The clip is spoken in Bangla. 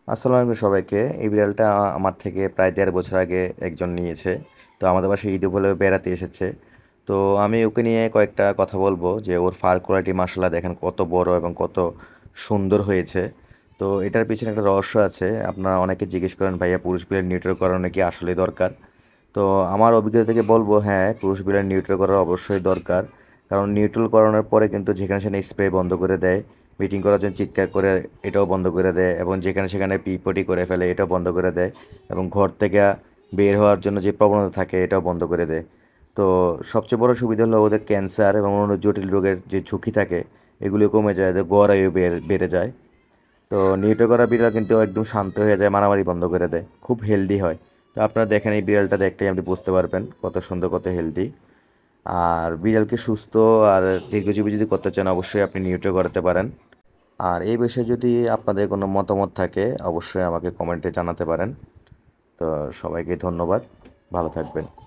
আসসালামু আলাইকুম সবাইকে। এই বিড়ালটা আমার থেকে প্রায় ১.৫ বছর আগে একজন নিয়েছে। তো আমাদের বাসায় ঈদ উপলক্ষে বেড়াতে এসেছে। তো আমি ওকে নিয়ে কয়েকটা কথা বলবো যে ওর ফার কোয়ালিটি মাশাআল্লাহ দেখেন কত বড় এবং কত সুন্দর হয়েছে। তো এটার পিছনে একটা রহস্য আছে। আপনারা অনেকে জিজ্ঞেস করেন ভাইয়া পুরুষ বিড়াল নিউট্রাল করানো কি আসলেই দরকার? তো আমার অভিজ্ঞতা থেকে বলবো হ্যাঁ, পুরুষ বিড়াল নিউট্রাল করা অবশ্যই দরকার। কারণ নিউট্রাল করানোর পরে কিন্তু যেখানে সেখানে স্প্রে বন্ধ করে দেয়। মিটিং করার জন্য চিৎকার করে এটাও বন্ধ করে দেয় এবং যেখানে সেখানে পটি করে ফেলে এটাও বন্ধ করে দেয় এবং ঘর থেকে বের হওয়ার জন্য যে প্রবণতা থাকে এটাও বন্ধ করে দেয়। তো সবচেয়ে বড় সুবিধা হলো ওদের ক্যান্সার এবং অন্য জটিল রোগের যে ঝুঁকি থাকে এগুলো কমে যায়, গড় আয়ু বেড়ে যায়। তো নিউট্রাল করা বিড়াল কিন্তু একদম শান্ত হয়ে যায়, মারামারি বন্ধ করে দেয়, খুব হেলদি হয়। তো আপনারা দেখেন এই বিড়ালটা দেখলেই আপনি বুঝতে পারবেন কত সুন্দর কত হেলদি। আর বিড়ালকে সুস্থ আর দীর্ঘজীবী যদি করতে চান অবশ্যই আপনি নিউট্রাল করাতে পারেন। আর এই বিষয়ে যদি আপনাদের কোনো মতামত থাকে অবশ্যই আমাকে কমেন্টে জানাতে পারেন। তো সবাইকে ধন্যবাদ, ভালো থাকবেন।